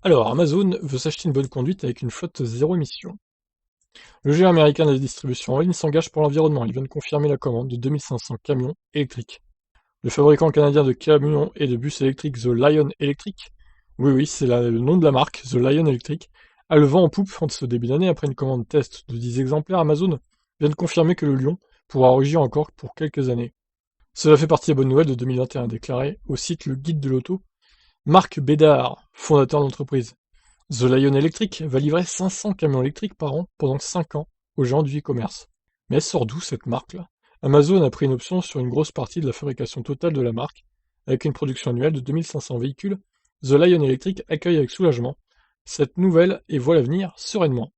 Alors, Amazon veut s'acheter une bonne conduite avec une flotte zéro émission. Le géant américain de la distribution en ligne s'engage pour l'environnement. Il vient de confirmer la commande de 2500 camions électriques. Le fabricant canadien de camions et de bus électriques The Lion Electric, oui oui, c'est le nom de la marque, The Lion Electric, a le vent en poupe en ce début d'année après une commande test de 10 exemplaires. Amazon vient de confirmer que le Lion pourra rugir encore pour quelques années. Cela fait partie des bonnes nouvelles de 2021, a déclaré au site Le Guide de l'Auto Marc Bédard, fondateur de l'entreprise. The Lion Electric va livrer 500 camions électriques par an pendant 5 ans aux géants du e-commerce. Mais elle sort d'où cette marque-là? Amazon a pris une option sur une grosse partie de la fabrication totale de la marque, avec une production annuelle de 2500 véhicules. The Lion Electric accueille avec soulagement cette nouvelle et voit l'avenir sereinement.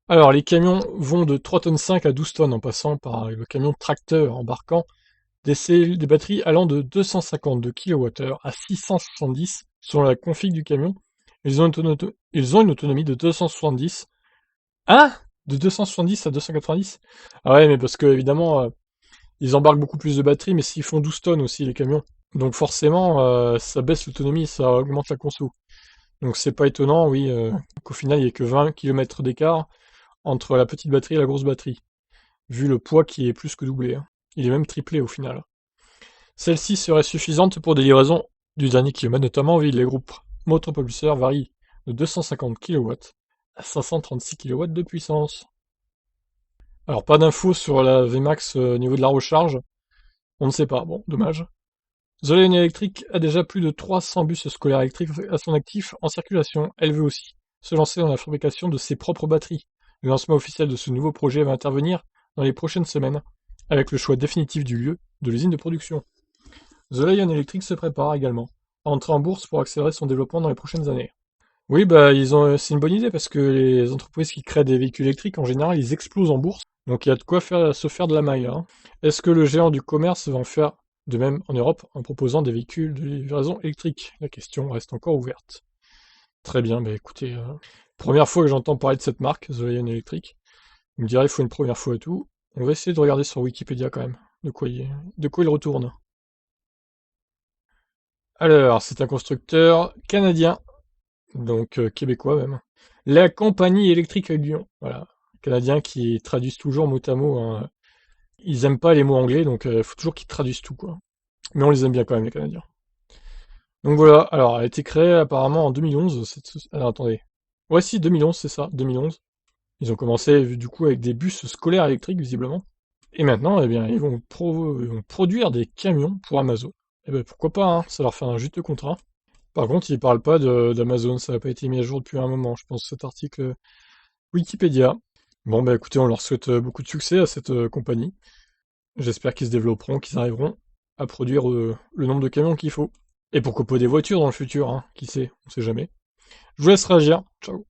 Alors, les camions vont de 3,5 tonnes à 12 tonnes en passant par le camion tracteur embarquant des batteries allant de 252 kWh à 670 selon la config du camion. Ils ont une autonomie de 270. Hein? De 270 à 290? Ah ouais, mais parce que évidemment, ils embarquent beaucoup plus de batteries, mais s'ils font 12 tonnes aussi, les camions. Donc forcément, ça baisse l'autonomie, ça augmente la conso. Donc c'est pas étonnant, oui, qu'au final, il n'y ait que 20 km d'écart entre la petite batterie et la grosse batterie, vu le poids qui est plus que doublé, hein. Il est même triplé au final. Celle-ci serait suffisante pour des livraisons du dernier kilomètre, notamment en ville. Les groupes motopropulseurs varient de 250 kW à 536 kW de puissance. Alors pas d'infos sur la Vmax au niveau de la recharge, on ne sait pas, bon, dommage. The Lion Electric a déjà plus de 300 bus scolaires électriques à son actif en circulation. Elle veut aussi se lancer dans la fabrication de ses propres batteries. Le lancement officiel de ce nouveau projet va intervenir dans les prochaines semaines, avec le choix définitif du lieu de l'usine de production. The Lion Electric se prépare également à entrer en bourse pour accélérer son développement dans les prochaines années. Oui, bah c'est une bonne idée parce que les entreprises qui créent des véhicules électriques, en général, ils explosent en bourse. Donc il y a de quoi se faire de la maille, hein. Est-ce que le géant du commerce va en faire de même en Europe en proposant des véhicules de livraison électrique? La question reste encore ouverte. Très bien, bah écoutez, première fois que j'entends parler de cette marque, The Lion Electric. Vous me direz, il faut une première fois et tout. On va essayer de regarder sur Wikipédia quand même, de quoi il retourne. Alors, c'est un constructeur canadien, donc québécois même. La compagnie électrique Lyon, voilà. Canadiens qui traduisent toujours mot à mot, hein. Ils aiment pas les mots anglais, donc faut toujours qu'ils traduisent tout, quoi. Mais on les aime bien quand même, les Canadiens. Donc voilà, alors elle a été créée apparemment en 2011. Alors attendez. Ouais, si, 2011, c'est ça, 2011. Ils ont commencé du coup avec des bus scolaires électriques, visiblement. Et maintenant, eh bien, ils vont produire des camions pour Amazon. Eh ben pourquoi pas, hein, ça leur fait un juste contrat. Par contre, ils parlent pas d'Amazon, ça n'a pas été mis à jour depuis un moment, je pense, cet article Wikipédia. Bon, bah écoutez, on leur souhaite beaucoup de succès à cette compagnie. J'espère qu'ils se développeront, qu'ils arriveront à produire le nombre de camions qu'il faut. Et pourquoi pas des voitures dans le futur, hein, qui sait, on sait jamais. Je vous laisse réagir. Ciao.